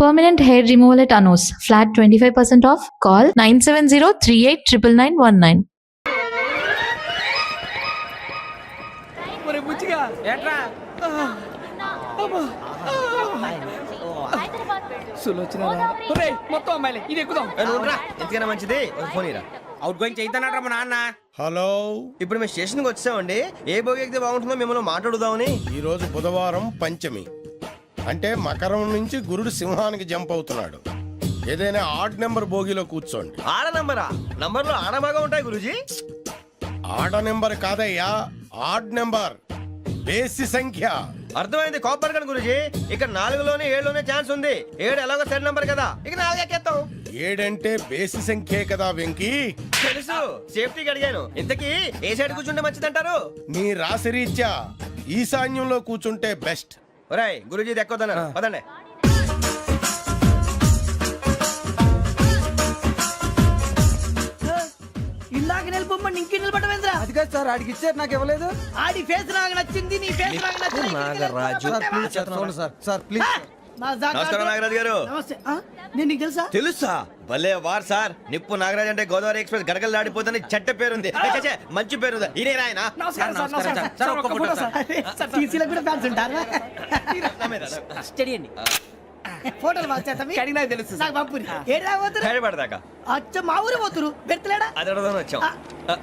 Permanent hair removal at Anos. Flat 25% off. Call 970-389919. ఒరే బుచ్చిగా ఏట్రా సులోచన ఒరే మొత్తం అమ్మాయిలే ఇది ఎక్కుదాం ఎందుకైనా మంచిది ఒక ఫోన్ ఇరా అవుట్ గోయింగ్ చేద్దానట్రా మా నాన్న. హలో, ఇప్పుడు మేము స్టేషన్కి వచ్చామండి. ఏ బోగి ఎక్కితే బాగుంటుందో మిమ్మల్ని మాట్లాడుదామని. ఈరోజు బుధవారం పంచమి, అంటే మకరం నుంచి గురుడు సింహానికి జంప్ అవుతున్నాడు. ఏదైనా ఆడ్ నెంబర్ బోగిలో కూర్చోండి. ఆడ నంబరా? నంబర్లో ఆడ బాగా ఉంటాయి గురూజీ. ఆడ నెంబర్ కాదయ్యా, ఆడ్ నెంబర్, బేసి సంఖ్య. అర్థమైంది కాపర్ కానీ గురూజీ. ఇక్కడ 4లోనే 7లోనే ఛాన్స్ ఉంది. 7 ఎలాగో సెడ్ నంబర్ కదా, ఇక 4 ఎక్కేస్తాం. 7 అంటే బేసి సంఖ్యే కదా వెంకీ. తెలుసు, సేఫ్టీకి అడిగాను. ఇంతకీ ఏ సైడ్ కూర్చుంటే మంచిదంటారు? నీ రాశి రీత్యా ఈశాన్యంలో కూర్చుంటే బెస్ట్. ఒరేయ్ గురూజీ దెక్కొద్దన్నారు పదండి. ఇలాగ నిలబొమ్మని ఇంకే నిలబడమేంద్రా? అది కాదు సార్, ఆడికి ఇచ్చారు నాకు ఇవ్వలేదు. ఆడి ఫేస్ నాకు నచ్చింది, నీ ఫేస్ నాకు నచ్చింది. నాగరాజు. Sir please. నమస్కారం నాగరాజు గారు. నమస్తే. నేను నీకు తెలుసా? తెలుసా? భలే వార్ సార్. నిప్పు నాగరాజ్ అంటే గోదావరి ఎక్స్ప్రెస్ గడగలు దాడిపోతుంది చెట్ట పేరుంది. ఛే, మంచి పేరుంది. ఇదే ఆయన. నమస్కారం సార్, నమస్కారం సార్. ఒక్క ఫోటో సార్. సార్ టీసీలో కూడా ఫ్యాన్స్ ఉంటారా? స్టడీ అండి. ఫోటోలు మార్చేస్తాం. కడిగినా తెలుసు నాకు పంపుని. ఏడా పోతురు? హైదరాబాద్ అచ్చ మా ఊరు పోతురు. పెడతలేడా? అది అడగదామని వచ్చాం.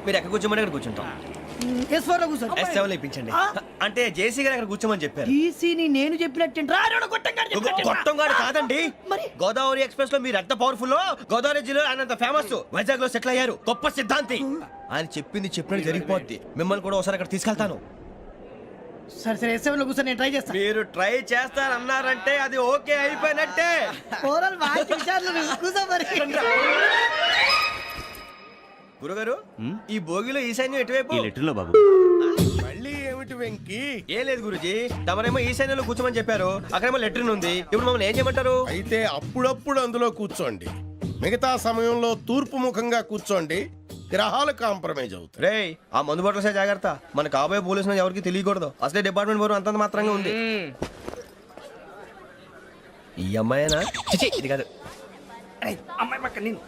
మీరు ఎక్కడ కూర్చోమని అక్కడ కూర్చుంటాం. S4 లో కూర్చో. S7 ఇప్పించండి. అంటే జేసీ గారు అక్కడ కూర్చోమని చెప్పారు. టీసీని నేను చెప్పినట్టు గొట్టం గారు కాదండి. మరి గోదావరి ఎక్స్ప్రెస్ లో మీరు ఎంత పవర్ఫుల్, గోదావరి జిల్లా ఆయన ఫేమస్, వైజాగ్ లో సెటిల్ అయ్యారు, గొప్ప సిద్ధాంతి. ఆయన చెప్పింది చెప్పినట్టు జరిగిపోద్ది. మిమ్మల్ని కూడా ఒకసారి అక్కడ తీసుకెళ్తాను. సరే సరే S7 లో కూర్చో, నేను ట్రై చేస్తాను. మీరు ట్రై చేస్తారన్నారంటే అది ఓకే అయిపోయినట్టే. ఓవరాల్ బాగా చూశారు. కూర్చో మరి. గురుగారు, ఈ భోగిలో ఈశాన్యం ఎటువైపు? బాబు మళ్ళీ ఏమిటి వెంకీ? ఏం లేదు గురుజీ, తమరేమో ఈశాన్యంలో కూర్చోమని చెప్పారు. అక్కడేమో లెట్రిన్ ఉంది. ఇప్పుడు మమ్మల్ని ఏం చేయమంటారు? అయితే అప్పుడప్పుడు అందులో కూర్చోండి. మిగతా సమయంలో తూర్పు ముఖంగా కూర్చోండి. గ్రహాలు కాంప్రమైజ్ అవుతాయి. రే, ఆ మందు బాటలసే జాగ్రత్త. మన కాబోయే పోలీసులు ఎవరికి తెలియకూడదు. అసలే డిపార్ట్మెంట్ బోరు అంతంత మాత్రంగా ఉంది. ఈ అమ్మాయినా? చిచి, ఇది కాదు. అమ్మాయి పక్క నేను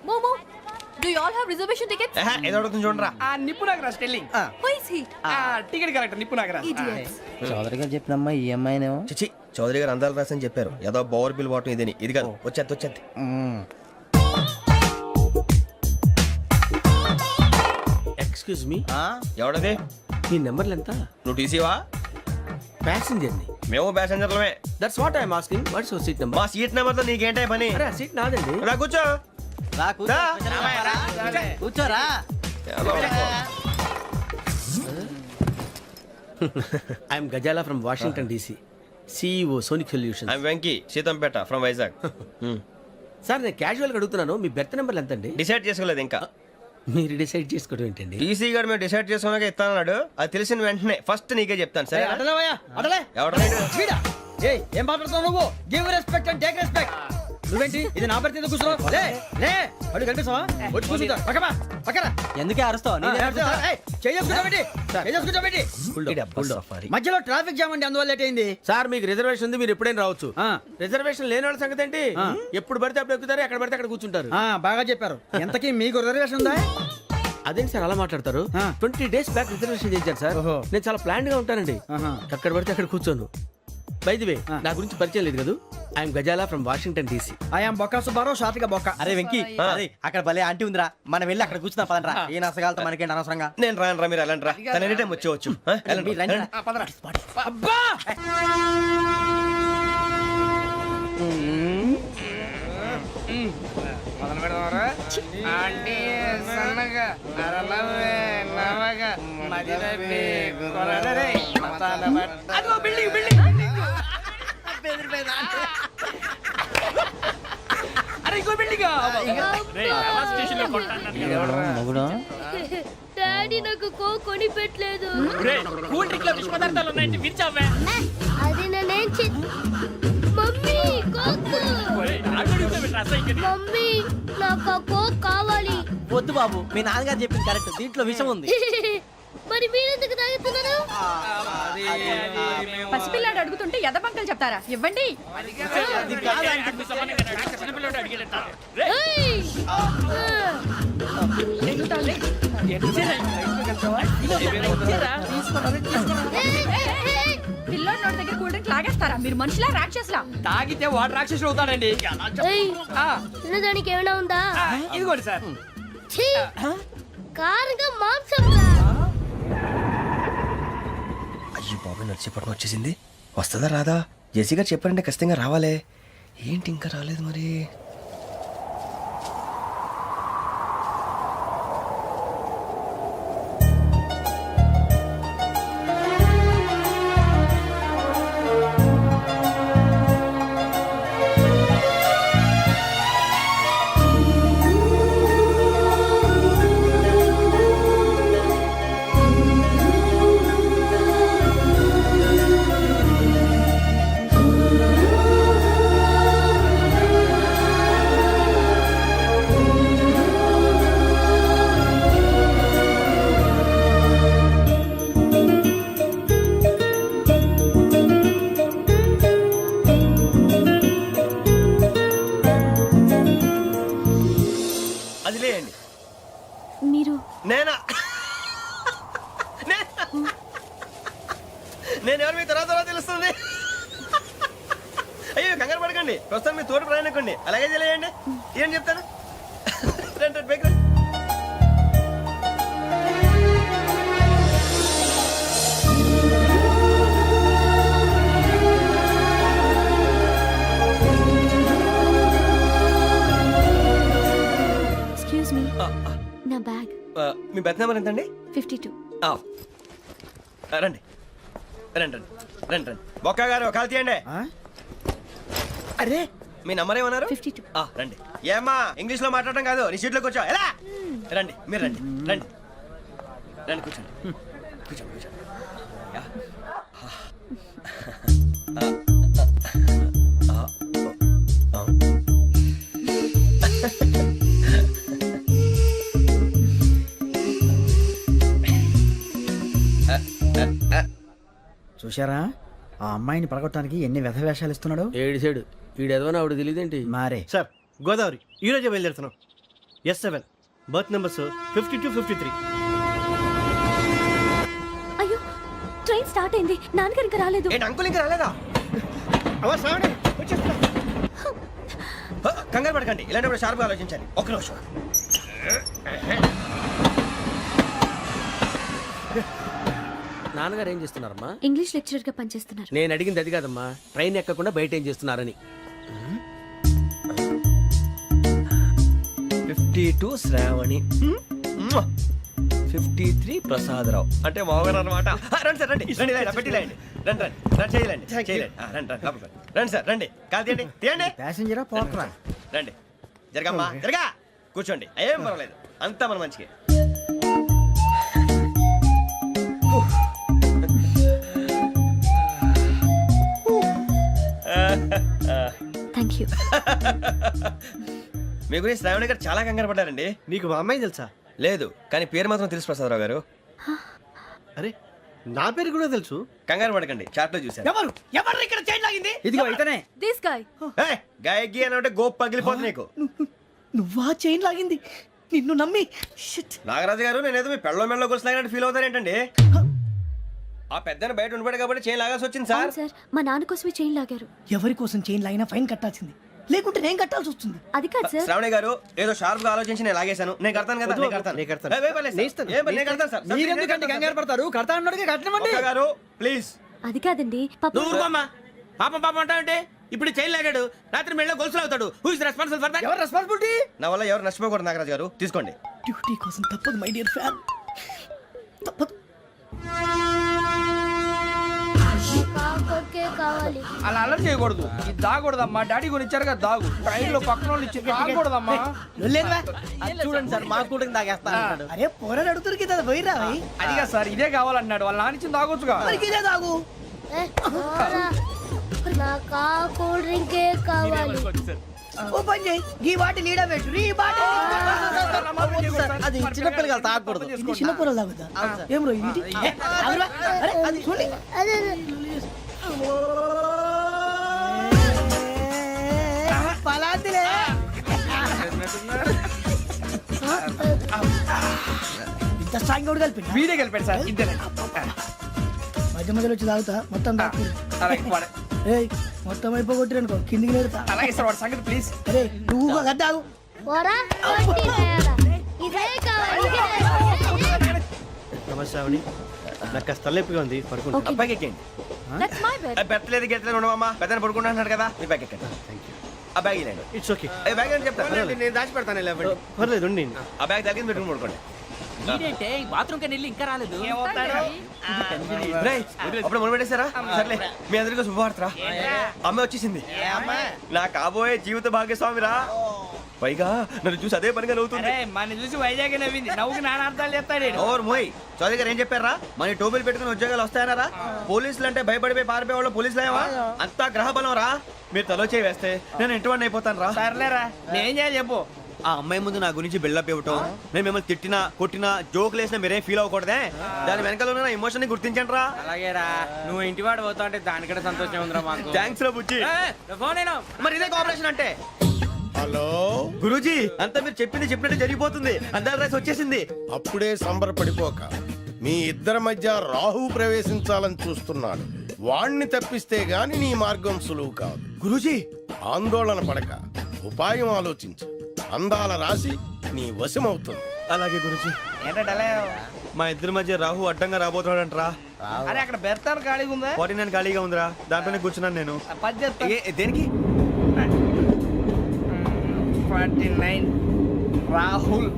Momo, do you all have reservation tickets? ఏదో అడుగుతుంది చూడరా. ఆ నిప్పు Nagaraj telling. Who is he? Ticket correct నిప్పు నాగరాజ్. Idiots. చౌదరి గారు చెప్పినమ్మా ఈ అమ్మాయినేమో. చిచి, చౌదరి గారు అందాలు రాసని చెప్పారు. ఏదో బోర్ బిల్ బాటం ఇదని. ఇది కాదు, వచ్చేది. Excuse me, ఎవడది? మీ నెంబర్లు ఎంత? నువ్వు టీసీవా? ప్యాసింజర్ ని. మేము ప్యాసెంజర్లమే. That's what I'm asking. What's your seat number? మా సీట్ నెంబర్ తో నీకేంటే పని? అరే ఆ సీట్ నాదండి. రా కూర్చో. రా. కూర్చోరా. I'm Gazala from Washington DC, CEO Sonic Solution. I'm Venky, Seethampeta from Vizag. Sir నేను క్యాజువల్గా అడుగుతున్నాను, మీ బెర్త్ నెంబర్లు ఎంత అండి? డిసైడ్ చేసుకోలేదు ఇంకా. మీరు డిసైడ్ చేసుకోవడం ఏంటండి? టీసీ గారు మేము డిసైడ్ చేసుకున్నాక ఇస్తానన్నాడు. అది తెలిసిన వెంటనే ఫస్ట్ నీకే చెప్తాను. సరే? ఏం మాట్లాడుతున్నావు నువ్వు? Give respect and take respect. నువ్వేంటి ఇది నా పరిస్థితి కూర్చో. అడుగు కనిపిస్తావా? వచ్చి కూర్చుంటా. పక్కన ఎందుకే అరుస్తావు? మధ్యలో ట్రాఫిక్ జామ్ అండి, అందువల్ల లేట్ అయింది. సార్ మీకు రిజర్వేషన్ ఉంది, మీరు ఎప్పుడైనా రావచ్చు. రిజర్వేషన్ లేని వాళ్ళ సంగతి ఏంటి? ఎప్పుడు పడితే అప్పుడు ఎక్కుతారు, ఎక్కడ పడితే అక్కడ కూర్చుంటారు. బాగా చెప్పారు. ఎంతకీ మీకు రిజర్వేషన్ ఉందా? అదేంటి సార్ అలా మాట్లాడతారు? 20 days బ్యాక్ రిజర్వేషన్ చేశారు సార్. నేను చాలా ప్లాన్డ్ గా ఉంటానండి. అక్కడ పడితే అక్కడ కూర్చోను. బై ది వే, నా గురించి పరిచయం లేదు కదా. I'm Gazala from Washington DC. I'm Bokka Subbarao, షార్ట్గా బొక్క. అరే వెంకీ, అక్కడ భలే ఆంటీ ఉందిరా, మనం వెళ్ళి అక్కడ కూర్చున్నా పదనరా. ఏ నసగాలతో మనకేంటి అనవసరంగా. నేను రాను రా, మీరు వెళ్ళండి రా. తన ఎనీ టైం వచ్చేవచ్చు. అబ్బా మొదలు పెడదామరా? ఆంటీ సన్నగా నరలవే నవగా మదిరపే కొరడరే మతాల బట్ట. అదిగో బిల్డింగ్ బిల్డింగ్. అరే ఇంకో బిల్డింగ్. డాడీ నాకు కోక్ కొని పెట్టలేదు. కూల్ డ్రింక్ లో విష పదార్థాలు ఉన్నాయంటే విరిచావే. అది నేనేం మమ్మీ కోక్. మమ్మీ నాకు కోక్ కావాలి. వద్దు బాబు, మీ నాన్నగారు చెప్పింది కరెక్ట్. దీంట్లో విషయం ఉంది. మరి మరి మీరెందుకు తాగుతున్నారు? పసిపిల్లాడు అడుగుతుంటే ఎదబంకలు చెప్తారా? ఇవ్వండి. ఏయ్! పిల్లోడి నోటి దగ్గర కూల్ డ్రింక్ లాగేస్తారా? మీరు మనుషులా రాక్షసులా? తాగితే వాడు రాక్షసుడు అవుతాడండి. ఏయ్! తినడానికి ఏమైనా ఉందా? ఇదిగోండి సార్. ఛీ! కారంగా మాంసం రా. అయ్యి బాబు నడిచేపట్నం వచ్చేసింది. వస్తుందా రాదా? జెసి గారు చెప్పారంటే ఖచ్చితంగా రావాలే. ఏంటి ఇంకా రాలేదు మరి? అది లేయండి. మీరు నేనా? నేను ఎవరు మీ తర్వాత తెలుస్తుంది. అయ్యో కంగారు పడకండి, ప్రస్తుతం మీ తోటి ప్రయాణకండి. అలాగే తెలియండి. ఏం చెప్తాను. రండి బైక్ రండి. ఎక్స్క్యూజ్ మీ, నా బ్యాగ్. మీ బెత్ నెంబర్ ఎంతండి? 52. రండి రండి రండి రండి రండి. బొక్క గారు కాల్ తీయండి. అరే మీ నంబర్ ఏమన్నారు? 52. రండి. ఏమ్మా ఇంగ్లీష్ లో మాట్లాడడం కాదు, నీ సీట్లో కూర్చో. ఎలా రండి, మీరు రండి రండి రండి కూర్చోండి కూర్చోండి కూర్చోండి. యా. చూశారా ఆ అమ్మాయిని పడగొట్టడానికి ఎన్ని వ్యధ వేషాలు ఇస్తున్నాడు. ఏడిసాడు ఈడెదవని ఆవిడ తెలియదేంటి? మారే సార్ గోదావరి ఈ రోజే బయలుదేరుతున్నాం. S7 berth numbers 52, 53. అయ్యో, ట్రైన్ స్టార్ట్ అయింది. నాన్నగారు ఇంకా రాలేదు. ఏంటి అంకుల్ ఇంకా రాలేదా? కంగారు పడకండి, ఇలాంటప్పుడు షార్ప్గా ఆలోచించాలి. ఒక్క నిమిషం. నాన్నగారు ఏం చేస్తున్నారమ్మా? ఇంగ్లీష్ లెక్చరర్ గా పనిచేస్తున్నారు. నేను అడిగింది అది కాదమ్మా, ట్రైన్ ఎక్కకుండా బయట ఏం చేస్తున్నారని. 52 శ్రావణి, 53 ప్రసాదరావు అంటే మామగారు అనమాట. రండి సార్ రండి రండి, ఇలా పెట్టి లేండి. రండి రండి రండి, చేయలేండి చేయలేండి. రండి రండి లోపలికి రండి. రండి సార్ రండి, కాదు తీయండి తీయండి. ప్యాసింజరా పోట్రా. రండి జరగమ్మా జరగా, కూర్చోండి. ఏం పర్వాలేదు, అంతా మన మంచికి. Thank you. మీ గురించి శ్రావణి గారు చాలా కంగారు పడ్డారండి. నీకు మా అమ్మాయి తెలుసా? లేదు, కానీ పేరు మాత్రం తెలుసు ప్రసాదరావు గారు. అరే నా పేరు కూడా తెలుసు. కంగారు పడకండి, చాట్ లో చూశాను. ఎవరు ఎవరు ఇక్కడ చైన్ లాగింది? ఇదిగో ఇతనే. This guy. గాయకి అని అంటే గోప్ పగిలిపోతుంది నీకు. నువ్వా చైన్ లాగింది? నిన్ను నమ్మి. షిట్. నాగరాజు గారు, నేనేదో మీ పెళ్ళ మెళ్ళలో గురిసిలాగినట్టు ఫీల్ అవుతారేంటండి? ఆ పెద్దని బయట ఉండిపోయాడు కాబట్టి చైన్ లాగాల్సి వచ్చింది సార్. అవును సార్, మా నాన్న కోసమే చైన్ లాగారు. ఎవరి కోసం చైన్ లాగినా ఫైన్ కట్టాల్సింది, లేకుంటే నేను కట్టాల్సి వస్తుంది. అది కాదు సార్. శ్రావణి గారు ఏదో షార్ప్ గా ఆలోచించి నేను లాగేశాను. నేను కడతాను కదా, నేను కడతాను. నేను కడతాను. ఏ, ఏ పర్లేదు సార్. నేను ఇస్తాను. ఏ పర్లేదు, నేను కడతాను సార్. మీరెందుకంటే కంగారు పడతారు? కడతా అన్నాడుగా కట్టమండి. ఒక్క గారు ప్లీజ్. అది కాదండి పాప. నువ్వు ఊరుకోమ్మా. పాపం పాపం అంటావంటే ఇప్పుడు చైన్ లాగాడు, రాత్రి మెళ్ళ గొలుసులు అవుతాడు. Who is responsible for that? ఎవరు రెస్పాన్సిబిలిటీ? నా వల్ల ఎవరు నష్టపోకూడదు నాగరాజు గారు, తీసుకోండి. డ్యూటీ కోసం తప్పదు మై డియర్ ఫ్యాన్, తప్పదు. కావాలి. అలా అల్లరి చేయకూడదు. ఇది దాగకూడదమ్మా. డాడీ కొని ఇచ్చారు కదా దాగు. ట్రైన్ లో పక్కన వాళ్ళు ఇచ్చి దాగకూడదమ్మా. చూడండి సార్, మా కూడా తాగేస్తా అన్నాడు. అరే పోరాడు అడుగుతారు కదా, పోయిరా భయ్. అడిగా సార్ ఇదే కావాలన్నాడు. వాళ్ళ నాన్న ఇచ్చింది తాగొచ్చుగా. మరికి ఇదే తాగు. నాకు కూల్ డ్రింకే కావాలి. ఓ పని చేయి ఈ బాటిల్ లీడ పెట్టు ఈ బాటిల్ అది చిన్నపిల్లలు తాగకూడదు. ఇది చిన్న పొరలు తాగుతా ఏం రో ఇది ఏ, ఆగురా. అరే అది చూడండి పలాతిలే ఇంత స్ట్రాంగ్ కూడా కలిపి వీడే గెలిపాడు సార్ ఇద్దరే మధ్య మధ్యలో వచ్చి తాగుతా మొత్తం తాగు అలాగే వాడు- ఏయ్ మొత్తం అయిపోగొట్టిరు అనుకో కిందికి నేడుతా అలాగే సార్ వాడు సంగతి ప్లీజ్ అరే నువ్వు కదా తాగు ఇదే కావాలి నమస్తే ఆవిడ నాకు కాస్త తలెప్పిగా ఉంది పడుకుంటా. బ్యాగ్ ఎక్కండి. దట్స్ మై బెడ్ పెట్టలేదు గెట్టలేదు ఉండవమ్మా పెద్దని పడుకుంటున్నాడు కదా మీ బ్యాగ్ ఎక్కండి. ఆ బ్యాగ్ ఇలాండి ఇట్స్ ఓకే. బ్యాగ్ అని చెప్తాను నేను దాచి పెడతాను పర్లేదు ఉండి. ఆ బ్యాగ్ తగ్గింది పెట్టుకుని పడుకోండి బాత్రూమ్ కని ఇంకా రాలేదు. రేయ్, అప్పుడు మొదలు పెట్టేశారా సర్లే మీ అందరికీ శుభవార్తరా అమ్మ వచ్చేసింది నా కాబోయే జీవిత భాగ్యస్వామిరా పైగా నన్ను చూసి అదే పనిగా నవ్వుతుంది మన చూసి వైజాగ్ నవ్వింది నవ్వుకి నాన్న అర్థాలు చెప్తాడు ఓర్ మోయ్ చౌదరి గారు ఏం చెప్పారా మన టోబీలు పెట్టుకుని ఉద్యోగాలు వస్తాయనరా పోలీసులు అంటే భయపడిపోయి పారిపోయే వాళ్ళు పోలీసులు ఏవా అంతా గ్రహ బలం రా మీరు తలో చేయి వేస్తే నేను ఇంటివాడిని అయిపోతాను రా సర్లేరా నేం చేయాలి చెప్పు ఆ అమ్మాయి ముందు నా గురించి బిల్డప్ ఇవ్వటం నేను మిమ్మల్ని తిట్టినా కొట్టినా జోకులు వేసినా మీరేం ఫీల్ అవ్వకూడదే దాని వెనకాల ఉన్న ఎమోషన్ ని గుర్తించండి రా అలాగేరా నువ్వు ఇంటి వాడు పోతా అంటే దానికంటే సంతోషం ఉందిరా మాకు. థ్యాంక్స్ రా బుజ్జి ఫోన్ అయినా మరి ఇదే కోఆపరేషన్ అంటే హలో గురూజీ అంతా మీరు చెప్పింది చెప్పినట్టు జరిగిపోతుంది అందాల రైస్ వచ్చేసింది అప్పుడే సంబరపడిపోక మీ ఇద్దరి మధ్య రాహు ప్రవేశించాలని చూస్తున్నాడు వాణ్ణి తప్పిస్తే గాని నీ మార్గం సులువు కాదు గురూజీ ఆందోళన పడక ఉపాయం ఆలోచించు అందాల రాశి నీ వశమవుతుంది అలాగే గురూజీ ఏంటంటే మా ఇద్దరి మధ్య రాహు అడ్డంగా రాబోతున్నాడంట్రా అరే అక్కడ బెర్తాను ఖాళీగా ఉందా 49 ఖాళీగా ఉందిరా దాంట్లోనే కూర్చున్నాను నేను పది చెప్తా దేనికి 49 రాహుల్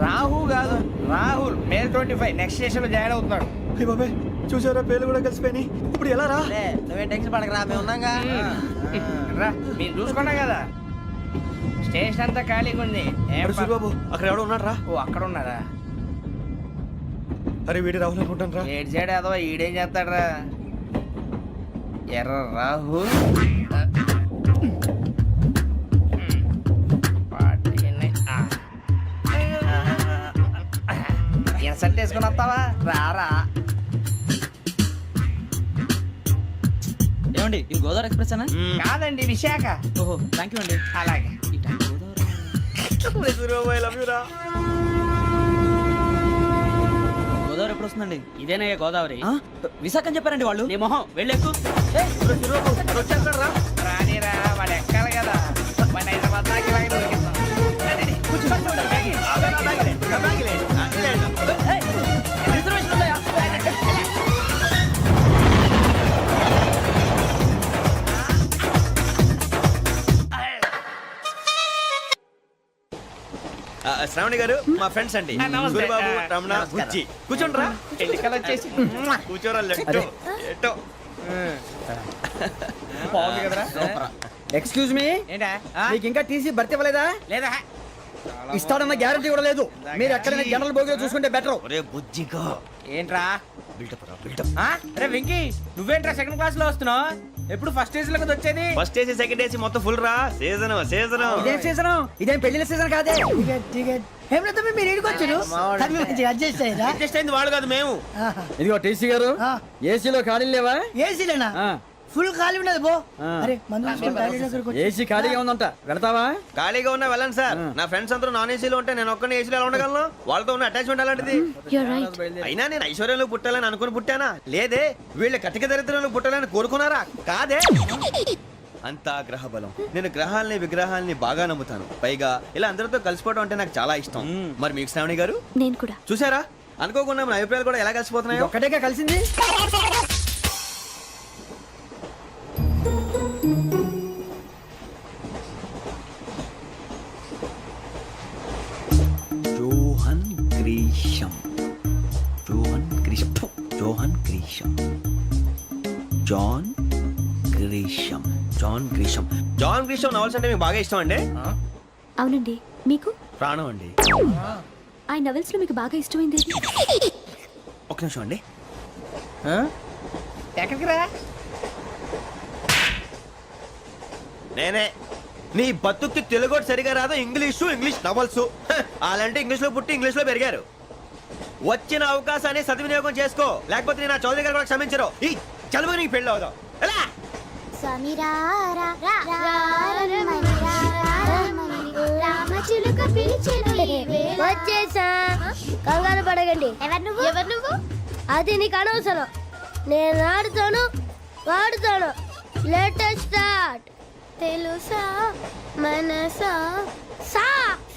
రాహు కాదు రాహుల్ మే 25 నెక్స్ట్ స్టేషన్ లో జాయిన్ అవుతున్నాడు అయ్య బాబాయ్ చూసారా పేర్లు కూడా కలిసిపోయినాయి ఇప్పుడు ఎలా రా నువ్వే టెన్షన్ పడకరా మేము ఉన్నాగా. రా మీరు చూసుకున్నా కదా స్టేషన్ అంతా ఖాళీగా ఉంది ఏం అరే సూరిబాబు అక్కడ ఎవడో ఉన్నాడు రా ఓ అక్కడ ఉన్నారా అరే వీడి రాహుల్ అనుకుంటాను రా ఏడు సైడ్ అదో ఈడేం చేస్తాడరా ఎర్ర రాహుల్ సెట్ వేసుకుని వస్తావా రారా ఏమండి ఇది గోదావరి ఎక్స్ప్రెస్ అనా? కాదండి విశాఖ ఓహో థ్యాంక్ యూ అండి. అలాగే సూరిబాబు ఐ లవ్ యూ రా గోదావరి ఎప్పుడు వస్తుందండి? ఇదేనయ్య గోదావరి. విశాఖ అని చెప్పారండి వాళ్ళు. నీ మొహం వెళ్ళెక్కు. రానిరా వాడు ఎక్కాలి కదా మన హైదరాబాద్ దాకా ఇలాగే దొరికిస్తాం. రండి, కూర్చోండి. రిజర్వేషన్ ఉన్నాయా? శ్రావణి గారు మా ఫ్రెండ్స్ అండి నమస్తే. సూరిబాబు రమణ బుజ్జి కూర్చోండి రా ఎన్నికలు వచ్చేసి కూర్చోరా లెట్టో ఎట్టో బాగుంది కదరా ఎక్స్క్యూజ్ మీ, ఏంటా మీకు ఇంకా టీసీ భర్తీ ఇవ్వలేదా? లేదా ఇస్తాడన్న గ్యారంటీ కూడా లేదు. మీరు ఎక్కడైనా జనరల్ బోగిలో చూసుకుంటే బెటర్. ఒరే బుజ్జిగా ఏంట్రా బిల్డప్ రా బిల్డప్ అరే వెంకీ నువ్వేంట్రా సెకండ్ క్లాస్ లో వస్తున్నావు ఎప్పుడు ఫస్ట్ ఏజ్ లో కదా వచ్చేది ఫస్ట్ ఏసీ సెకండ్ ఏసీ మొత్తం ఫుల్ రా సీజన్ సీజన్ ఇదేం సీజన్? ఇదేం పెళ్లిన సీజన్ కాదే. టికెట్ టికెట్ ఏమిటో మీరు ఇడికి వచ్చారు తమ్మి మంచిగా అడ్జస్ట్ అయ్యారా అడ్జస్ట్ అయింది వాళ్ళు కాదు మేము ఇదిగో టీసీ గారు, ఆ. ఏసీలో ఖాళీలు లేవా? ఏసీలేనా ఆ. ఫుల్ ఖాళీ ఉన్నది బో ఆ. అరే మందు తీసుకొని టాయిలెట్ దగ్గరకు వచ్చి. ఏసీ ఖాళీగా ఉందంట, వెళతావా? ఖాళీగా ఉన్నా వెళ్ళండి సార్ నా ఫ్రెండ్స్ అందరూ నాన్ ఏసీలో ఉంటే నేను ఒక్కనే ఏసీలో ఎలా ఉండగలను వాళ్ళతో ఉన్న అటాచ్మెంట్ అలాంటిది You're right. అయినా నేను ఐశ్వర్యంలో పుట్టాలని అనుకుని పుట్టానా లేదే వీళ్ళ కటిక దరిద్రంలో పుట్టాలని కోరుకున్నారా కాదే అంతా గ్రహ బలం నేను గ్రహాలని విగ్రహాలని బాగా నమ్ముతాను పైగా ఇలా అందరితో కలిసిపోవడం అంటే నాకు చాలా ఇష్టం మరి మీకు శ్రావణి గారు నేను కూడా. చూసారా అనుకోకుండా మన అభిప్రాయాలు కూడా ఎలా కలిసిపోతున్నాయో ఒక్కటేగా కలిసింది. Johan Grisham Johan Grisham Johan Grisham John Grisham John Grisham John Grisham novels అంటే మీకు బాగా ఇష్టం అండి అవునండి. మీకు? ప్రాణం అండి ఆ నవెల్స్ లో మీకు బాగా ఇష్టమైంది? ఒక నిమిషం అండి ఎక్కడికి రా నేనే నీ బతుక్కి తెలుగు ఒకటి సరిగా రాదు, ఇంగ్లీష్ నవల్స్. అలాంటి ఇంగ్లీష్ లో పుట్టి ఇంగ్లీష్ లో పెరిగారు. వచ్చిన అవకాశాన్ని సద్వినియోగం చేసుకో, లేకపోతే నేను ఆ చౌదరి గారు కూడా క్షమించరు. ఈ చదువు నీకు పెళ్ళి అవుదాం. ఎలా? వచ్చేసా, కంగారు పడగండి. ఎవరు నువ్వు? అది నీకు అనవసరం. నేను ఆడుతాను, వాడుతాను. Latest start. తెలుసా మనసా సా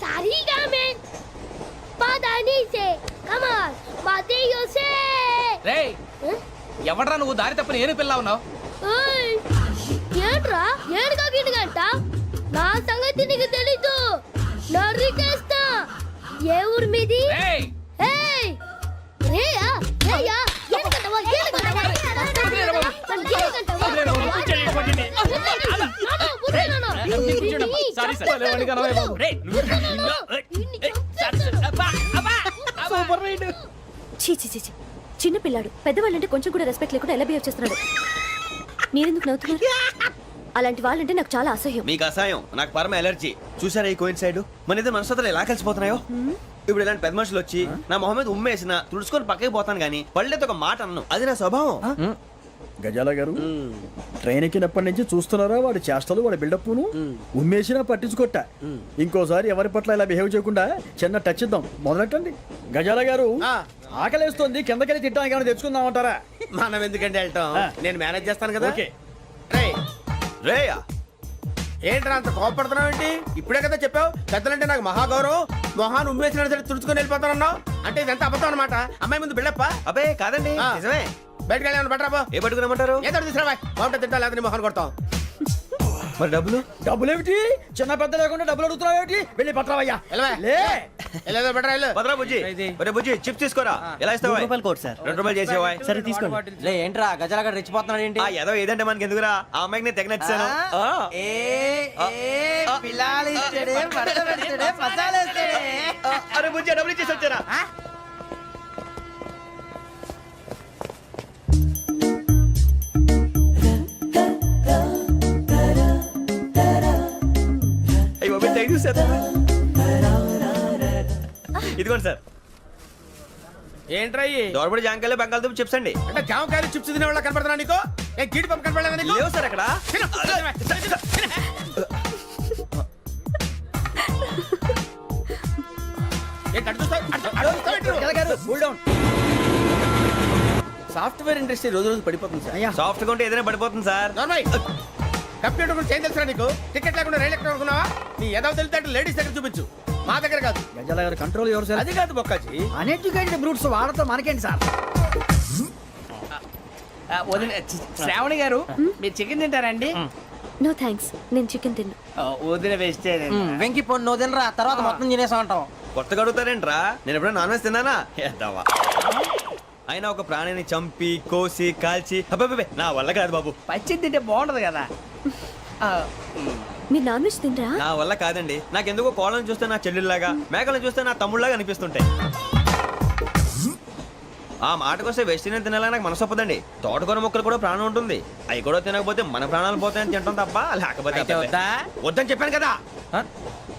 సారీగా మే పదాని సే కమాన్ బాతియో సే. రేయ్ ఎవడ్రా నువ్వు దారి తప్పని ఏను పిల్ల ఉన్నావు? ఓయ్ ఏంట్రా ఏడుగా గిడుగంట? నా సంగతి నీకు తెలీదు. నరికేస్తా. ఏ ఊరు మీది? రేయ్ ఏయ్ రేయా రేయా ఏడుగంటవా ఏడుగంటవా సారీ సార్. రేయ్ చీ చీ చీ చీ. చిన్న పిల్లాడు పెద్దవాళ్ళంటే కొంచెం కూడా రెస్పెక్ట్ లేకుండా ఎలా బిహేవ్ చేస్తున్నాడు. మీరెందుకు నవ్వుతున్నారు? అలాంటి వాళ్ళంటే నాకు చాలా అసహ్యం. మీకు అసహాయం, నాకు పరమ ఎలర్జీ. చూసారా ఈ కోయిన్ సైడ్? మన ఇద్దరు మనసుతో ఎలా కలిసిపోతున్నాయో. ఇప్పుడు ఇలాంటి పెద్ద మనుషులు వచ్చి నా మొహం మీద ఉమ్మేసిన తుడుచుకొని పక్కకి పోతాను కానీ పళ్ళేతో ఒక మాట అన్ను. అది నా స్వభావం. గజాల గారు ట్రైన్ ఎక్కినప్పటి నుంచి చూస్తున్నారా వాడి చేష్టలు, వాడి బిల్డప్ను. ఉమ్మేసినా పట్టించుకోట. ఇంకోసారి ఎవరి పట్ల ఇలా బిహేవ్ చేయకుండా చిన్న టచ్ ఇద్దాం. మొదలెట్టండి. గజాల గారు ఆకలేస్తోంది, కిందకెళ్ళి తిట్టడానికి ఏమైనా తెచ్చుకుందామంటారా? మనం ఎందుకంటే వెళ్తాం, నేను మేనేజ్ చేస్తాను కదా. ఓకే. రేయా ఏంట్రా అంత కోపడుతున్నావు ఏంటి? ఇప్పుడే కదా చెప్పావు పెద్దలంటే నాకు మహాగౌరవం, మొహాన్ని ఉమ్మేసిన సరే తుడుచుకొని వెళ్ళిపోతానన్నావు. అంటే ఇదంతా అబద్ధం అనమాట. అమ్మాయి ముందు బిల్డప్ప. అబ్బే కాదండి, నిజమే. బయటకు వెళ్ళాను బట్రాబో. ఏ పట్టుకురమ్మంటారు? ఏదో తీసుకురా బాగుంటే తింటా, లేదని మొహాన్ని కొడతాం. మరి డబ్బులు? డబ్బులేమిటి? చిన్న పెద్ద లేకుండా డబ్బులు అడుగుతున్నావు ఏమిటి? వెళ్ళి పట్టరావయ్యా. లే వెళ్ళేదో బట్రా వెళ్ళు. భద్రా బుజ్జి, ఒరే బుజ్జి చిప్స్ తీసుకోరా. ఎలా ఇస్తావా? Court sir. 2 రూపాయలు చేసేవా? సరే తీసుకోండి. లే ఏంట్రా గజాలగా రెచ్చిపోతున్నాడు ఏంటి? ఆ ఏదో ఏదంటే మనకి ఎందుకురా, ఆ అమ్మాయికి నేను తెగ నచ్చాను. అరే బుజ్జి డబ్బులు ఇచ్చేసి వచ్చారా? అయ్యో థ్యాంక్ యూ సార్. ఇదిగోండి సార్. ఏంట్రా దోరబడి జాంకాయలు బంగాళదుంప చిప్స్ అండి. అంటే జామకాయలు చిప్స్ తినే వాళ్ళ కనపడుతున్నా నీకు? ఏ గీడి పంప కనపడలేదా నీకు? లేవు సార్ అక్కడ. సాఫ్ట్వేర్ ఇండస్ట్రీ రోజు రోజు పడిపోతుంది సార్. సాఫ్ట్ గా ఉంటే ఏదైనా పడిపోతుంది సార్. కంప్యూటర్ గురించి ఏం తెలుసా నీకు? టికెట్ లేకుండా రైలు ఎక్కడ అనుకున్నావా? నీ ఏదో తెలితే లేడీస్ దగ్గర చూపించు, మా దగ్గర కాదు. గజాల గారు కంట్రోల్ ఎవరు? అది కాదు బొక్కాజీ. అన్ఎడ్యుకేటెడ్ బ్రూట్స్ వాడతాం మనకేంటి సార్? శ్రావణి గారు మీరు చికెన్ తింటారండి? నో థ్యాంక్స్, నేను చికెన్ తిన్నా. వదిన వేస్తే వెంకి పొన్ను నువ్వు తినరా, తర్వాత మొత్తం తినేసా ఉంటాం. కొత్తగా అడుగుతారేంట్రా? నేను ఎప్పుడైనా నాన్ వెజ్ తిన్నానా? ఎద్దావా. అయినా ఒక ప్రాణిని చంపి కోసి కాల్చి అబ్బబ్బే నా వల్ల కాదు బాబు. పచ్చి తింటే బాగుంటది కదా. మీరు నాన్ వెజ్ తినరా? నా వల్ల కాదండి. నాకెందుకో కోళ్ళని చూస్తే నా చెల్లెల్లాగా, మేకలను చూస్తే నా తమ్ముళ్ళలాగా అనిపిస్తుంటాయి. ఆ మాటకొస్తే వెస్టిరియన్ తినాలని నాకు మనసు ఒప్పదండి. తోటకూర మొక్కలు కూడా ప్రాణం ఉంటుంది. అవి కూడా తినకపోతే మన ప్రాణాలు పోతాయని తింటాం తప్ప లేకపోతే వద్దని చెప్పాను కదా.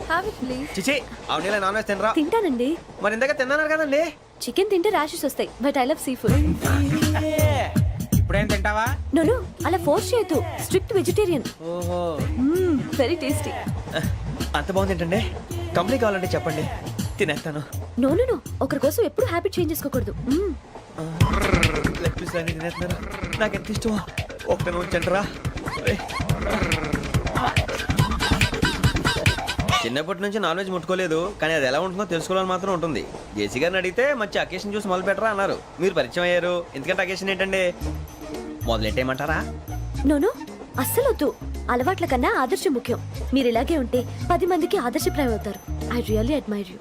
Have it, please. చిచి అవునీ నాన్ వెజ్ తినరా? తింటానండి. మరి ఇందాక తిన్నాను కదండి. చికెన్ తింటే ర్యాషెస్ వస్తాయి, but I love sea food. ఇప్పుడేం తింటావా? నో అలా ఫోర్స్ చేయొద్దు. Strict vegetarian. ఓహో వెరీ టేస్టీ. అంత బాగుంది ఏంటండి? కంపెనీ కావాలంటే చెప్పండి, తినేస్తాను. నో ఒకరి కోసం ఎప్పుడు హ్యాబిట్ చేంజ్ చేసుకోకూడదు. లెగ్ పీస్ అన్ని తినేస్తున్నారు. నాకు ఎంత ఇష్టమో ఒకటే ఉంచండిరా. చిన్నప్పటి నుంచి నాన్ వెజ్ ముట్టుకోలేదు, కానీ అది ఎలా ఉంటుందో తెలుసుకోవాలని మాత్రం ఉంటుంది. జేసీ గారిని అడిగితే మంచి అకేషన్ చూసి మొదలు పెట్టరా అన్నారు. మీరు పరిచయం అయ్యారు, ఎందుకంటే అకేషన్ ఏంటండి? మొదలెట్టేయమంటారా? నో అస్సలు వద్దు. అలవాట్ల కన్నా ఆదర్శం ముఖ్యం. మీరు ఇలాగే ఉంటే 10 మందికి ఆదర్శప్రాయం అవుతారు. I really admire you.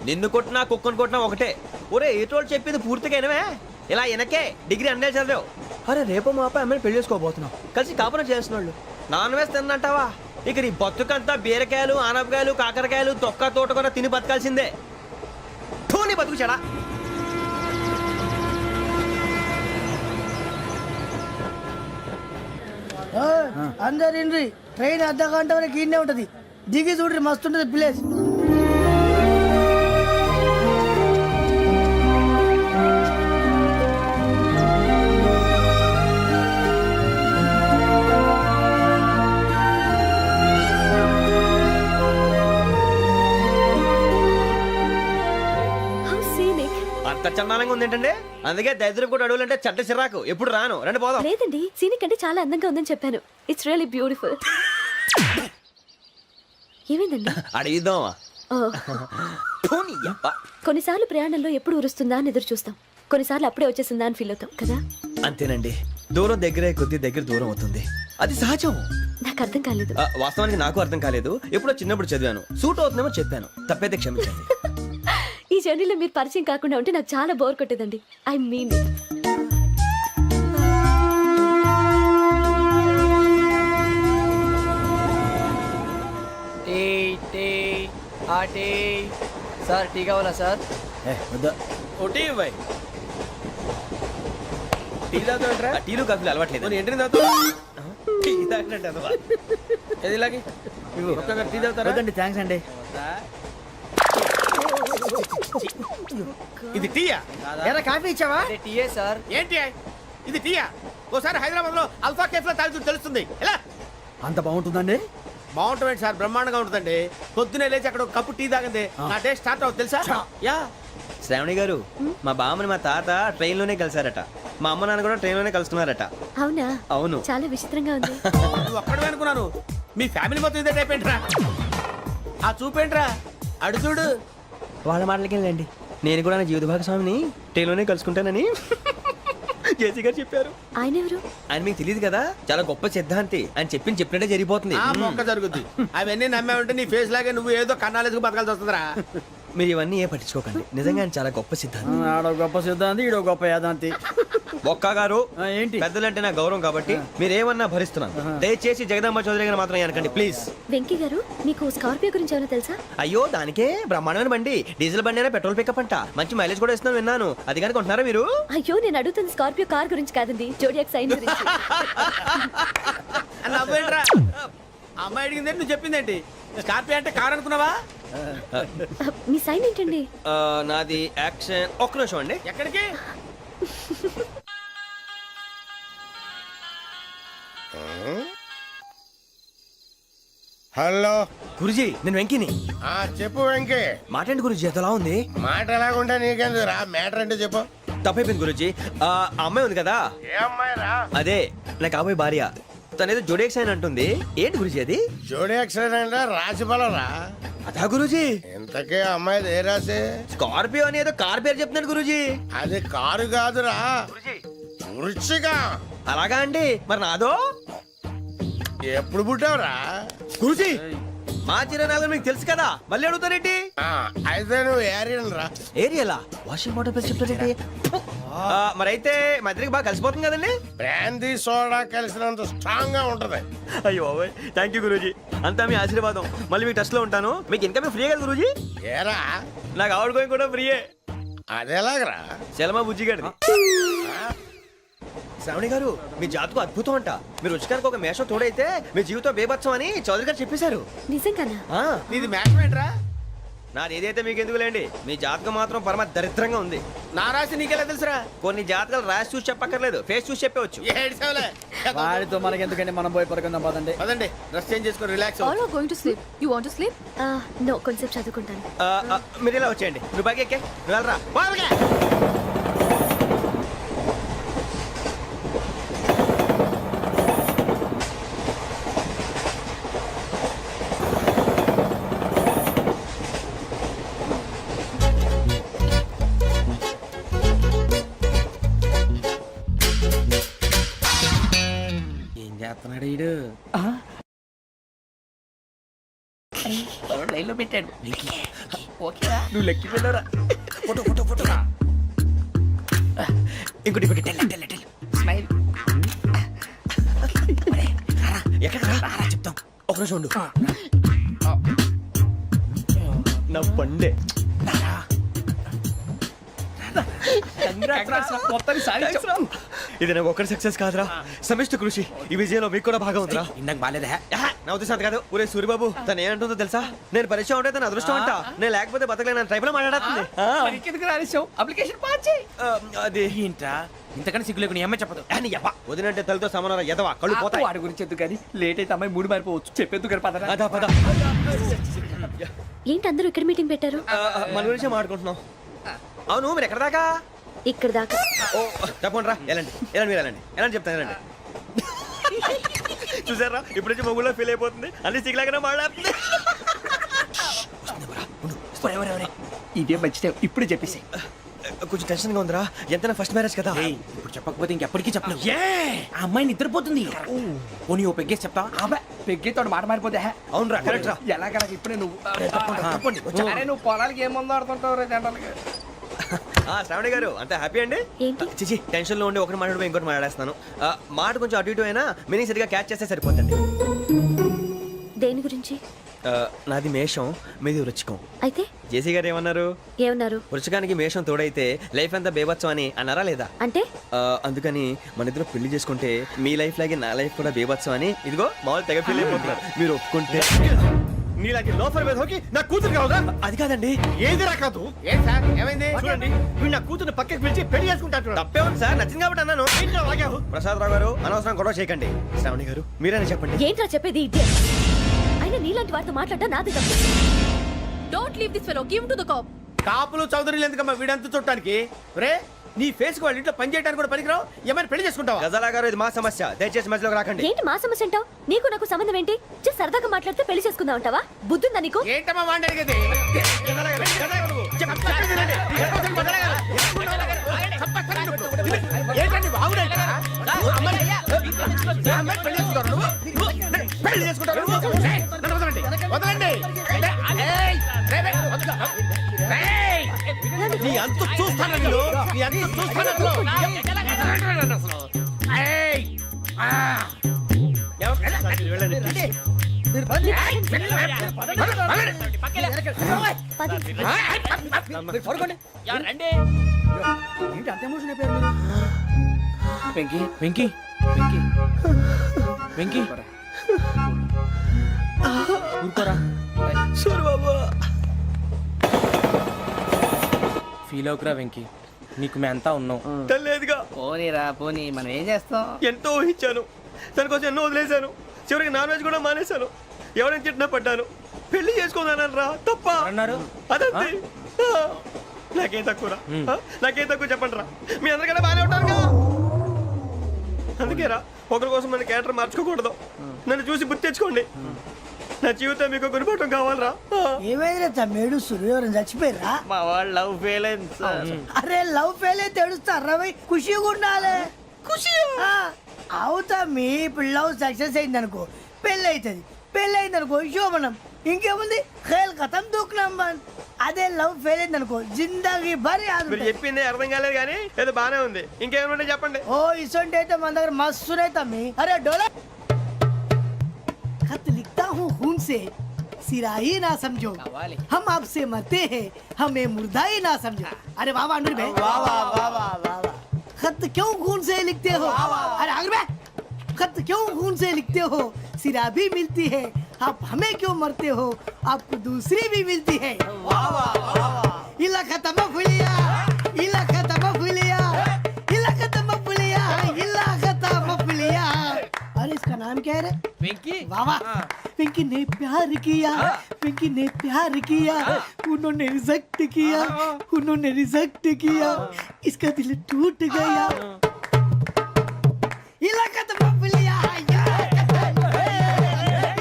నిన్ను కొట్టినా కుక్కను కొట్టినా ఒకటే. ఒరే ఏటోళ్ళు చెప్పింది పూర్తిగా వినవే. ఇలా వెనకే డిగ్రీ అన్నే చదివావు. అరే రేపు మా అబ్బాయి అమ్మాయిని పెళ్లి చేసుకోబోతున్నావు, కలిసి కాపురం చేస్తున్నాళ్ళు. Non veg తిన్నంటావా? ఇక నీ బతుకంతా బీరకాయలు, ఆనపకాయలు, కాకరకాయలు, తొక్క తోట కూడా తిని బతకాల్సిందే. నీ బతుకు చెడా. అందరు ఇండ్రి ట్రైన్ అర్ధ గంట వరకు ఇన్నే ఉంటది దిగి చూడ్రి మస్తు ఉంటది ప్లేస్ హౌ సీనిక్. అంత చందానంగా ఉంది ఏంటంటే అందుకే దరిద్రం కూడా అడవులంటే చెడ్డ చిరాకు ఎప్పుడు రాను రండి పోదాం లేదండి సీనిక్ అంటే చాలా అందంగా ఉందని చెప్పాను. It's really beautiful. ఏమైందండి? అడిగిద్దామా ఓ, కొన్నిసార్లు ప్రయాణంలో ఎప్పుడు ఉరుస్తుందా అని ఎదురు చూస్తాం, కొన్నిసార్లు అప్పుడే వచ్చేసిందా అని ఫీల్ అవుతాం కదా. అంతేనండి దూరం దగ్గరే కొద్ది దగ్గర దూరం అవుతుంది అది సహజం నాకు అర్థం కాలేదు. వాస్తవానికి నాకు అర్థం కాలేదు ఎప్పుడో చిన్నప్పుడు చదివాను సూట్ అవుతుందేమో చెప్పాను తప్పైతే క్షమించండి ఈ జర్నీలో మీరు పరిచయం కాకుండా ఉంటే నాకు చాలా బోర్ కొట్టేదండి. ఐ మీన్ టీ టీ ఆ టీ సార్ టీ కావాలా సార్? ఒకటి ఇవ్వాయి టీ తాగుతాంట్రా? టీలు కాఫీలు అలవాట్లేదు ఏంటి తాగుతావు? టీ తాగినట్టు అదవా. ఏది ఇలాగే ఒక్కొక్క టీ తాగుతారా? థ్యాంక్స్ అండి. ఇది టీయా? ఎరా కాఫీ ఇచ్చావా? అదే టీయే సార్. ఏంటి ఇది టీయా? ఓసారి హైదరాబాద్ లో అల్ఫా కేఫ్ లో తాగుతూ తెలుస్తుంది. ఎలా అంత బాగుంటుందండి? బాగుంటుంది సార్, బ్రహ్మాండంగా ఉంటుందండి. పొద్దునే లేచి అక్కడ ఒక కప్పు టీ తాగింది నా డే స్టార్ట్ అవుతుంది తెలుసా? యా శ్రావణి గారు మా బామ్మని మా తాత ట్రైన్ లోనే కలిసారట మా అమ్మ నాన్న కూడా ట్రైన్ లోనే కలుసుకున్నారట అవునా? అవును చాలా విచిత్రంగా ఉంది. నువ్వు ఒక్కడే అనుకున్నాను, మీ ఫ్యామిలీ మొత్తం ఇదే టైప్ ఏంట్రా? ఆ చూపేంట్రా అడు చూడు. వాళ్ళ మాటలకి వెళ్ళండి నేను కూడా నా జీవిత భాగస్వామిని ట్రైన్ లోనే కలుసుకుంటానని జేసీ గారు చెప్పారు. ఆయన ఎవరు? ఆయన మీకు తెలియదు కదా చాలా గొప్ప సిద్ధాంతి అని చెప్పినట్టే జరిగిపోతుంది ఆ మొక్క జరుగుద్ది. అవన్నీ నమ్మే ఉంటే నీ ఫేస్ లాగే నువ్వు ఏదో కన్నాలేసుకు బతకాల్సి వస్తుందిరా. మీరు ఇవన్నీ ఏ పట్టించుకోకండి నిజంగా ఆయన చాలా గొప్ప సిద్ధాంతి ఆడో గొప్ప సిద్ధాంతి ఈడో గొప్ప యాదాంతి. ఒక్క గారు ఏంటి? పెద్దలంటే నా గౌరవం కాబట్టి మీరేమన్నా భరిస్తున్నాను దయచేసి జగదాంబ చౌదరి గారు మాత్రం అనకండి ప్లీజ్. వెంకీ గారు మీకు స్కార్పియో గురించి ఏమైనా తెలుసా? అయ్యో దానికే బ్రహ్మాండమైన బండి డీజిల్ బండి అయినా పెట్రోల్ పికప్ అంట మంచి మైలేజ్ కూడా ఇస్తున్నాను విన్నాను అది కానీ కొంటున్నారా మీరు? అయ్యో నేను అడుగుతుంది స్కార్పియో కార్ గురించి కాదండి, జోడియాక్ సైన్ గురించి. నవ్వేంట్రా? అమ్మాయి అడిగిందేంటి నువ్వు చెప్పిందేంటి? స్కార్పియో అంటే కార్ అనుకున్నావా? మీ సైన్ ఏంటండి? నాది యాక్షన్ ఒక్క నిమిషం అండి. ఎక్కడికి? హలో గురుజీ నేను వెంకిని. చెప్పు వెంకీ. మాట్లాడండి గురుజీ ఎంతలా ఉంది? మాట ఎలాగుంటా నీకెందుకు రా, మ్యాటర్ అంటే చెప్పు. తప్పైపోయింది గురుజీ ఆ అమ్మాయి ఉంది కదా ఏ అమ్మాయి రా? అదే నా కాబోయే భార్య తనేదో జోడేక్స్ అని అంటుంది ఏంటి గురుజీ అది? జోడి యాక్సిడెంట్ రాసి రా. అదా గురుజీ ఇంతకే అమ్మాయి ఏ రాసి? స్కార్పియో అని ఏదో కార్ పేరు చెప్తున్నాడు గురుజీ. అది కారు కాదురా, వృచ్చిక. అలాగా అండి మరి నాదో? ఎప్పుడు పుట్టావురా? గురుజీ మా చిరనాలు మీకు తెలుసు కదా మళ్ళీ అడుగుతారేంటి? అయితే నువ్వు ఏరియన్ రా. ఏరియలా వాషింగ్ వాటర్ పేరు చెప్తారేంటి? మరైతే మా ఇద్దరికి బాగా కలిసిపోతుంది కదండి. బ్రాందీ సోడా కలిసినంత స్ట్రాంగ్ గా ఉంటది. అయ్యో థ్యాంక్ యూ గురూజీ అంతా మీ ఆశీర్వాదం. మళ్ళీ మీకు టచ్ లో ఉంటాను. మీకు ఇంకా ఫ్రీ కదా గురూజీ? ఏరా నాకు ఆవిడ గోయింగ్ కూడా ఫ్రీయే. అదేలాగరా? చలమా బుజ్జి గారిది. శ్రావణి గారు మీ జాతకు అద్భుతం అంట. మీరు రుచికారికి ఒక మేషం తోడైతే మీ జీవితం బేబత్సం అని చౌదరి గారు చెప్పేశారు. నిజంగానా? నీది మ్యాచ్ ఏంట్రా? నాది ఏదైతే మీకు ఎందుకులేండి మీ జాతకం మాత్రం పరమ దరిద్రంగా ఉంది. నా రాసి నీకెలా తెలుసురా? కొన్ని జాతకాలు రాసి చూసి చెప్పక్కర్లేదు ఫేస్ చూసి చెప్పవచ్చు. ఏడ్చావులే. వాడితో మనకి ఎందుకండి, మనం పోయి పడుకుందాం పదండి. పదండి డ్రెస్ చేంజ్ చేసుకొని relax All are going to sleep. You want to sleep? No, కొంచెం చదువుకుంటాను. మీరు ఇలా వచ్చేయండి. నువ్వు బాగా ఎక్కే నువ్వు వెళ్ళరా. ఏం చేస్తున్నాడు ఈడు? లైన్లో పెట్టాడు. నువ్వు లెక్కి వెళ్ళరా. ఫోటో ఫోటో ఫోటో ఇంకోటి ఇంకోటి టెల్ టెల్ టెల్ స్మైల్. ఎక్కడ రా చెప్తాం. ఒక నిమిషం ఉండు. నా పండే మొత్తాన్ని సాధించాం. ఇది నాకు ఒక్కరి సక్సెస్ కాదురా, సమిష్టి కృషి. ఈ విజయంలో మీకు కూడా భాగం ఉందిరా. ఇందాక బాగాలేదా? నా ఉద్దేశం అంత కాదు. ఒరే సూరిబాబు, తను ఏమంటుందో తెలుసా? నేను పరిచయం ఉంటే తన అదృష్టం అంట. నేను లేకపోతే బతకలేను ట్రైబ్ లో మాట్లాడుతుంది. ఎందుకు రాలేసావు? అప్లికేషన్ పాస్ చేయి. అది ఏంట్రా ఇంతకన్నా సిగ్గు లేకుండా ఏమై చెప్పదు. వదినంటే తలతో సమానం ఎదవా, కళ్ళు పోతాయి. వాడి గురించి ఎందుకు కానీ లేట్ అయితే అమ్మాయి మూడు మారిపోవచ్చు. చెప్పేందుకు గారు పదరా. అదా పద. ఏంటి అందరూ ఇక్కడ మీటింగ్ పెట్టారు? మన గురించే మాట్లాడుకుంటున్నాం. అవును, మీరు ఎక్కడ దాకా? ఇక్కడ దాకా. ఓ తప్పకుండా రా, వెళ్ళండి వెళ్ళండి, మీరు వెళ్ళండి వెళ్ళండి, చెప్తాను వెళ్ళండి. చూసారా, ఇప్పుడు నుంచి మొగుల్లో ఫీల్ అయిపోతుంది. అన్ని సిగ్లాగానే మాట్లాడుతుంది. ఇదే మంచి టైం, ఇప్పుడు చెప్పేసి. కొంచెం టెన్షన్ గా ఉందిరా, ఎంతైనా ఫస్ట్ మ్యారేజ్ కదా. ఇప్పుడు చెప్పకపోతే ఇంకెప్పటికీ చెప్పను. ఆ అమ్మాయి నిద్రపోతుంది. పోనీ ఓ పెగ్గేసి చెప్తా. పెగ్గేతో మాట మారిపోతే. అవును రా, కరెక్ట్ రా. ఎలాగలా ఇప్పుడే నువ్వు అరే నువ్వు పొలాలకి ఏం ముందు ఆడుతుంటావు రే జనరల్గా. శ్రావణి గారు అంత హ్యాపీ అండి? ఏంటి? చిచి, టెన్షన్ లో ఉండి ఒకటి మాట్లాడిపోయి ఇంకోటి మాట్లాడేస్తాను. మాట కొంచెం అటు ఇటు అయినా మీనింగ్ సరిగా క్యాచ్ చేస్తే సరిపోతుంది. దేని గురించి? నాది మేషం, మీది వృచ్చికం. అయితే జేసీ గారు ఏమన్నారు? ఏమన్నారు? వృచ్చికానికి మేషం తోడైతే లైఫ్ అంతా బేబత్సం అని అన్నారా లేదా? అంటే అందుకని మన ఇద్దరు పెళ్లి చేసుకుంటే మీ లైఫ్ లాగే నా లైఫ్ కూడా బేబత్సం అని ఇదిగో మామూలు తెగ ఫీల్ అయిపోతున్నారు. మీరు ఒప్పుకుంటే. నీలాంటి లోఫర్ మీద హోకి నా కూతురు కావదా? అది కాదండి. ఏది రాకాదు? ఏం సార్ ఏమైంది? చూడండి, వీడు నా కూతురు పక్కకి పిలిచి పెళ్లి చేసుకుంటాడు. తప్పే ఉంది సార్, నచ్చింది కాబట్టి అన్నాను. ప్రసాద్ రావు గారు, అనవసరం గొడవ చేయకండి. శ్రావణి గారు మీరైనా చెప్పండి. ఏంట్రా చెప్పేది? ఇదే అయినా నీలాంటి వారితో మాట్లాడటం నాది తప్పు. Don't leave this fellow. Give him to the cop. కాపులు చౌదరులు ఎందుకమ్మా వీడంతా చుట్టానికి? రే, నీ ఫేస్ కు వాళ్ళ ఇంట్లో పని చేయడానికి కూడా పనికిరావు. ఏమైనా పెళ్లి చేసుకుంటావా? గజాలా గారు, ఇది మా సమస్య, దయచేసి మధ్యలోకి రాకండి. ఏంటి మా సమస్య అంటావు? నీకు నాకు సంబంధం ఏంటి? జస్ట్ సరదాగా మాట్లాడితే పెళ్లి చేసుకుందాం అంటావా? బుద్ధుందా నీకు? ఏంటమ్మా వాడిని అడిగేది? ఏంటండి బాగుండేట? పెళ్లి చేసుకుంటారు. వదలండి. నీ అంత చూస్తాను, నీ అంత చూస్తాను. వెంకీ వెంకీ వెంకీ వెంకీ ఊరుకోరా. సూరిబాబు, ఫీల్ అవుకురా వెంకీ, నీకు మేమంతా ఉన్నాం. తెలియదుగా. పోనీరా పోనీ, మనం ఏం చేస్తాం? ఎంతో ఊహించాను, తన కోసం ఎన్నో వదిలేశాను. చివరికి నాన్ వెజ్ కూడా మానేశాను. ఎవరైనా తిట్టినా పడ్డాను. పెళ్లి చేసుకున్నాను రా, తప్ప అన్నారు. అదంతే. నాకేం తక్కువ, నాకేం తక్కువ చెప్పండి రా. మీ అందరికన్నా బాగానే ఉంటారుగా. అందుకేరా, ఒకరి కోసం మన క్యారెక్టర్ మార్చుకోకూడదు. నన్ను చూసి గుర్తు తెచ్చుకోండి. నా జీవితం మీకు గురిపటం కావాలరా. ఏమైనా తమ్మేడు సూర్యవరం చచ్చిపోయిరా? మా వాళ్ళు లవ్ ఫెయిల్ అయింది సార్. అరే లవ్ ఫెయిల్ అయితే ఏడుస్తారా? ఖుషిగా ఉండాలి. ఖుషి అవుతా. మీ ఇప్పుడు లవ్ సక్సెస్ అయింది అనుకో, పెళ్ళి అవుతుంది. పెళ్ళి అయింది అనుకో శోభనం. ఇంకేముంది, ఖేల్ కథం దూకునాం బంద్. అదే లవ్ ఫెయిల్ అయింది అనుకో, జిందాగీ భారీ. మీరు చెప్పింది అర్థం కాలేదు కానీ ఏదో బానే ఉంది. ఇంకేమైనా చెప్పండి. ఓ ఇసొంటి అయితే మన దగ్గర మస్తునే తమ్మి. అరే డోలా खत लिखता हूँ खून से, सिरा ही ना समझो, हम आपसे मरते हैं, हमें मुर्दा ही ना समझो. अरे वाह वाह अनुर भाई, वाह वाह वाह वाह वाह. खत क्यों खून से लिखते हो? अरे अनुर भाई, खत क्यों खून से लिखते हो? सिरा भी मिलती है, आप हमें क्यों मरते हो? आपको दूसरी भी मिलती है. वाह वाह वाह. इला खत्म फुलिया, इला खत्म फुलिया, इला खत्म फुलिया, इला खत्म फुलिया. अरे इसका नाम क्या है रे? వెంకీ वाह वाह. पिंकी ने प्यार किया, पिंकी ने प्यार किया, उन्होंने रिजेक्ट किया, उन्होंने रिजेक्ट किया, इसका दिल टूट गया. इलाका तो बबलिया,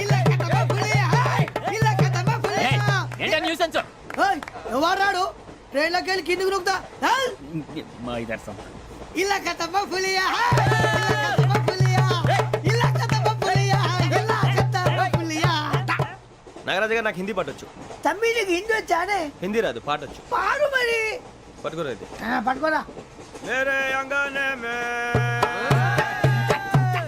इलाका तो बबलिया, इलाका तो बबलिया. ఏంటా న్యూసెన్స్? ఓయ్ ఎవరాడు? ట్రైన్ లోకి వెళ్ళి కిందకి నొక్కుతా. మా ఇదర్సం ఇలాకా तो बबलिया, इलाका तो बबलिया, इलाका तो बबलिया, इलाका तो बबलिया. నాగరాజు గారు, నాకు హిందీ పాటొచ్చు. తమ్మి నీకు హిందీ వచ్చానే? హిందీ రాదు, పాటొచ్చు. పాడు మరి. పట్టుకోరు అయితే. పట్టుకోరా. मेरे अंगने में,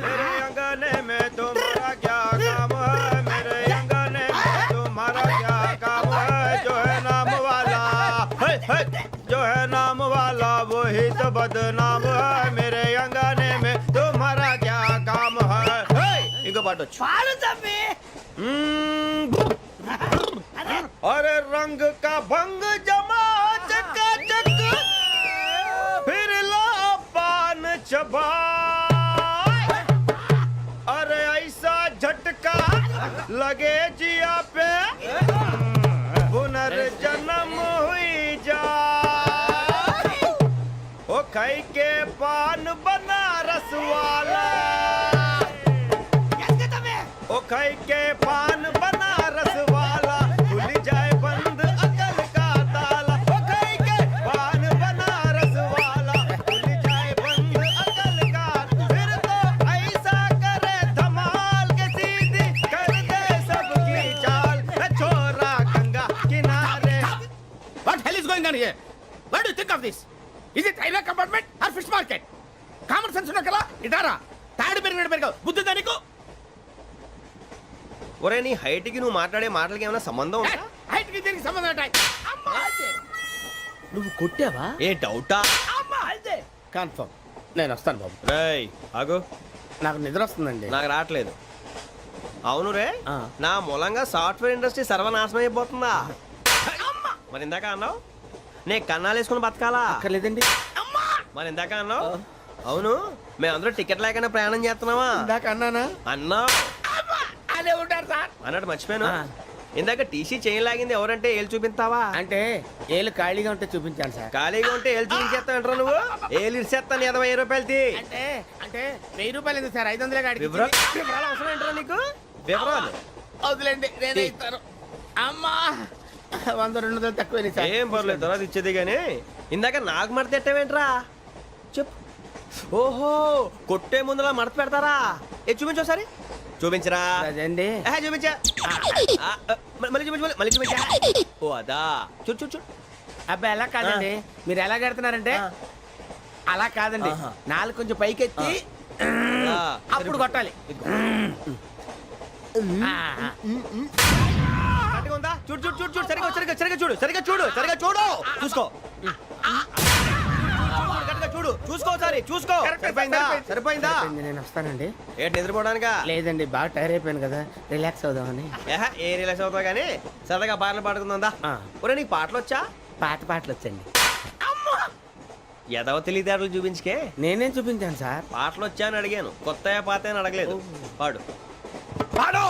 मेरे अंगने में तुम्हारा क्या काम है? मेरे अंगने में तुम्हारा क्या काम है? जो है नाम वाला, जो है नाम वाला वही तो बदनाम है. मेरे अंगने ఇంకో పాట వచ్చు పాడు తమ్మి. अरे रंग का भंग जमा चकाचक फिर ला पान चबा अरे ऐसा झटका लगे जिया पे पुनर्जन्म हुई जा ओ खाई के पान बनारस वाला ओ खाई के पान बनारस वाला खुल जाए बंद अकल का ताला ओ खाई के पान बनारस वाला खुल जाए बंद अकल का फिर तो ऐसा करे धमाल के सीधी कर दे सबकी चाल छोरा गंगा किनारे What hell is going on here? What do you think of this? Is it railway compartment or fish market? Common sense ఉన్న కదా ఇటారా తాడు పెరిగాడు బుద్ధి దానికి ఒరే నీ హైట్ కి నువ్వు మాట్లాడే మాటలకి ఏమైనా సంబంధం ఉందా హైట్ కి దీనికి సంబంధం ఉంటాయి అమ్మా నువ్వు కొట్టావా? ఏ డౌటా అమ్మా అయితే కన్ఫర్మ్ నేను వస్తాను బాబు రేయ్ ఆగు నాకు నిద్ర వస్తుందండి నాకు రావట్లేదు అవును రే ఆ. నా మూలంగా సాఫ్ట్వేర్ ఇండస్ట్రీ సర్వనాశనం అయిపోతుందా మరి ఇందాక అన్నావు నే కన్నాలు వేసుకుని బతకాలా అక్కర్లేదండి. మరి ఇందాక అన్నావు అవును మేమందరూ టికెట్ లేకుండా ప్రయాణం చేస్తున్నావా ఇందాక అన్నానా అన్నావు అదే ఉంటారు సార్ అన్నట్టు మర్చిపోయాను ఆ. ఇందాక టీసీ చేయి లాగింది ఎవరంటే ఏళ్ళు చూపిస్తావా అంటే ఏళ్ళు ఖాళీగా ఉంటే చూపించాను సార్ ఖాళీగా ఉంటే ఏళ్ళు చూపించేస్తావు నువ్వు ఏళ్ళు ఇచ్చేస్తాను 20 రూపాయలది అంటే అంటే 1000 రూపాయలు ఎందుకు సార్ 500 కాడికి వివరాలు వివరాలు అవసరం ఏంట్రా నీకు వివరాలు వదిలేండి నేనే ఇస్తాను అమ్మా 100 200 తక్కువ సార్ ఏం పర్లేదు తర్వాత ఇచ్చేది కానీ ఇందాక నాకు మడత ఎట్టవేంట్రా చెప్పు ఓహో కొట్టే ముందులా మడత పెడతారా ఏ చూపించు ఒకసారి చూపించరా అదండి చూపించా మళ్ళీ చూపించు మళ్ళీ చూపించా ఓ అదా చూడు చూడు చూడు అబ్బాయి ఎలా కాదండి మీరు ఎలా కడుతున్నారంటే అలా కాదండి ఆహా. నాలుగు కొంచెం పైకెత్తి ఆ, అప్పుడు కొట్టాలి ఆ, కరెక్ట్గా ఉందా చూడు చూడు చూడు చూడు సరిగా సరిగా సరిగా చూడు సరిగా చూడు సరిగా చూడు చూసుకో కరెక్ట్గా చూడు చూసుకో సరి చూసుకో సరిపోయిందా సరిపోయిందా సరిపోయింది, నేను వస్తానండి ఏంటి నిద్రపోవడానికా లేదండి బాగా టైర్ అయిపోయాను కదా రిలాక్స్ అవుదామని ఏ రిలాక్స్ అవుతావు కానీ సరదాగా పాటలు పాడుకుందా ఆ. ఒరే నీకు పాటలు వచ్చా పాత పాటలు వచ్చండి ఎదవ తెలివితేటలు చూపించుకే నేనేం చూపించాను సార్ పాటలు వచ్చా అని అడిగాను కొత్త పాత అని అడగలేదు పాడు పాడు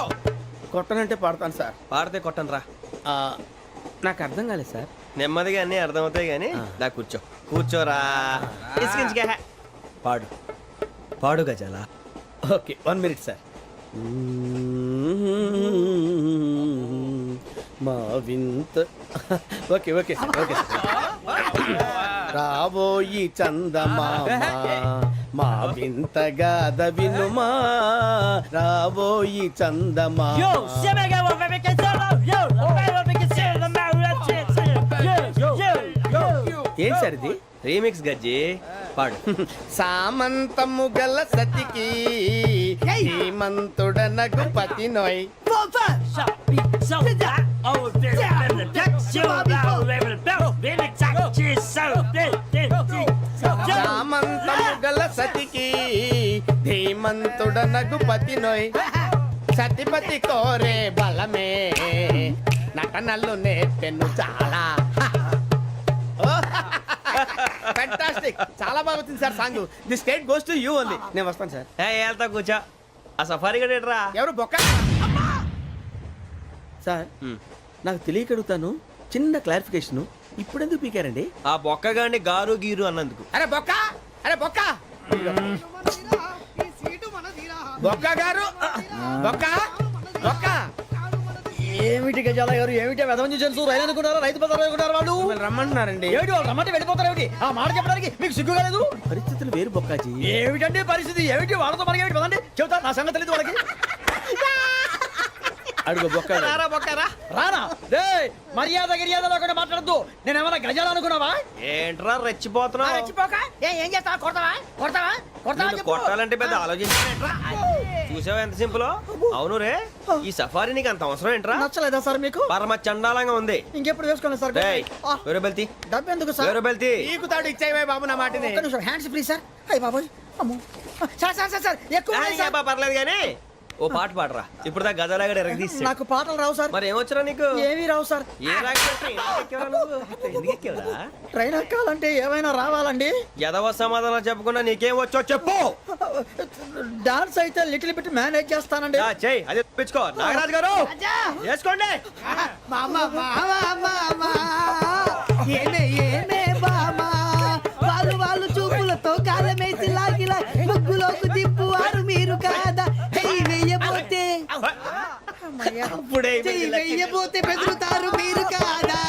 కొట్టనంటే పాడతాను సార్ పాడితే కొట్టను రా ఆ, నాకు అర్థం కాలేదు సార్ నెమ్మదిగా అన్నీ అర్థమవుతాయి కానీ దా కూర్చో కూర్చోరా ఇసుకించుకే పాడు పాడు గజాల ఓకే 1 మినిట్ సార్ మా వింత okay okay sir okay sir రాబోయి చందమామ మా వింతగా వినుమా రాబోయి చందమామ ఏం సార్ ఇది రీమిక్స్ గజ్జి పాడు సామంతము గల సతికి హేమంతుడనగు పతి నోయ్ సామంతము గల సతికి ధీమంతుడనగు పతి నోయ్ సతిపతి కోరే బలమే నటనలు నేర్పెను చాలా ఫ్యాంటాస్టిక్ చాలా బాగా వచ్చింది sir song the state goes to you only నేను వస్తాను సార్ వెళ్తా కూర్చో ఆ సఫారీ గడేట్రా ఎవరు బొక్క సార్ నాకు తెలియక అడుగుతాను చిన్న క్లారిఫికేషన్ ఇప్పుడెందుకు పీకారండి ఆ బొక్కగాండి గారు గీరు అన్నందుకు అరే బొక్క అరే బొక్క ఈ సీటు మనదిరా. బొక్క గారు బొక్క బొక్క ఏమిటి గజాల గారు ఏమిటి వెదవని జంతువు రైలు అనుకున్నారా రైతు బజార్ అనుకున్నారు వాళ్ళు మిమ్మల్ని రమ్మంటున్నారండి ఏమిటి వాళ్ళు రమ్మంటే వెళ్ళిపోతారు ఏమిటి ఆ మాట చెప్పడానికి మీకు సిగ్గు కాలేదు పరిస్థితులు వేరు బొక్కాజీ ఏమిటండి పరిస్థితి ఏమిటి వాళ్ళతో మనకి ఏమిటి పదండి చెబుతా నా సంగతి తెలియదు వాళ్ళకి అడుగు బొక్క రారా బొక్కరా రానా రే మర్యాద గిర్యాద లేకుండా మాట్లాడద్దు నేను ఏమైనా గజాలు అనుకున్నావా ఏంట్రా రెచ్చిపోతున్నావు రెచ్చిపోక ఏం చేస్తావా కొడతావా కొడతావా కొడతావా నిన్ను చెప్పు. కొట్టాలంటే పెద్ద ఆలోచించానేట్రా చూసావా ఎంత సింపుల్ అవును రే ఈ సఫారీ నీకు అంత అవసరం ఏంట్రా నచ్చలేదా సార్ మీకు పరమ చండాలంగా ఉంది ఇంకెప్పుడు వేసుకోండి సార్ డేయ్, ఆ, వేరే బెల్తి డబ్బు ఎందుకు సార్ వేరే బెల్తి నీకు తాడు ఇచ్చాయి బాబు నా మాటని ఒక్క నిమిషం హ్యాండ్స్ ఫ్రీ సార్ అయ్యి బాబోయ్ అమ్మో సార్ సార్ సార్ సార్ ఎక్కువ ఉన్నాయి సార్. పర్లేదు కానీ ఓ పాట పాడరా ఇప్పుడు దా గజలాగడ ఎరగదీసి నాకు పాటలు రావు సార్. మరి ఏమొచ్చరా నీకు ఏమీ రావు సార్. ఏ రాకెక్కేవరా ట్రైన్ ఎక్కాలంటే ఏమైనా రావాలండి. ఎదవ సమాధానం చెప్పకుండా నీకేం వచ్చో చెప్పు. డాన్స్ అయితే లిటిల్ బిట్ మేనేజ్ చేస్తానండి. చెయ్యి అది తెప్పించుకో. నాగరాజు గారు వేసుకోండి. మామా మామా మామా ఏమే ఏమే బామా వాళ్ళు చూపులతో కాలమేసి లాగిలా ముగ్గులోకి దిప్పువారు మీరు కాదా. చెయ్యి వెయ్యబోతే అప్పుడే చెయ్యి వెయ్యబోతే బెదురుతారు మీరు కాదా.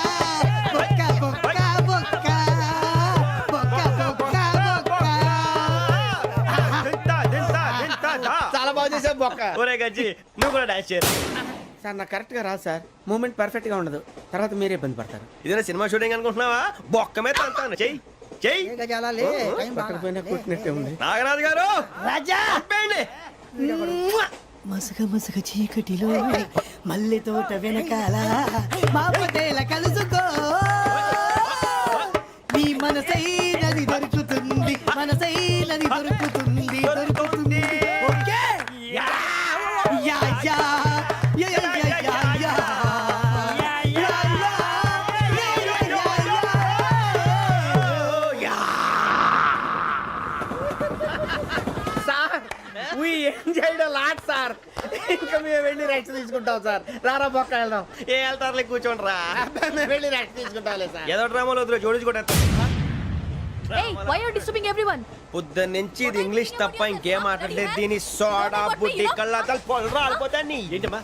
బొక్క బొక్క బొక్క బొక్క బొక్క బొక్క. చాలా బాగా చేసావు బొక్క. ఒరే గజ్జి నువ్వు కూడా డాన్స్ చేయరు. సార్ నాకు కరెక్ట్ గా రాదు సార్. మూమెంట్ పర్ఫెక్ట్ గా ఉండదు, తర్వాత మీరే ఇబ్బంది పడతారు. ఇదేనా సినిమా షూటింగ్ అనుకుంటున్నావా? బొక్క మీద అంటాను. చెయ్యి చెయ్యి. పక్కన పోయినా కొట్టినట్టే ఉంది. నాగరాజు గారు రాజా ఆపేయండి. మసక మసక చీకటిలో మల్లె తోట వెనకాల మా పటేల కలుసుకో. నీ మనసైనది దొరుకుతుంది, మనసైనది దొరుకుతుంది, దొరుకుతుంది. Okay yeah yeah yeah yeah yeah yeah yeah yeah. Sir we enjoyed a lot sir. ఇంకా మేము వెళ్ళి రెస్ట్ తీసుకుంటాం సార్. రారా బొక్క వెళ్దాం. ఏ వెళ్తారులే కూర్చోండి రా. మేము వెళ్ళి రెస్ట్ తీసుకుంటాంలే సార్. ఏదో డ్రామాలో వద్దు జోడించుకుంటా. Hey, why are you disturbing everyone? పొద్దున్న నుంచి ఇది ఇంగ్లీష్ తప్ప ఇంకేం మాట్లాడలేదు. దీని సోడా బుడ్డి కళ్ళ తల పొలరా అల్పోతాన్ని. ఏంటమ్మా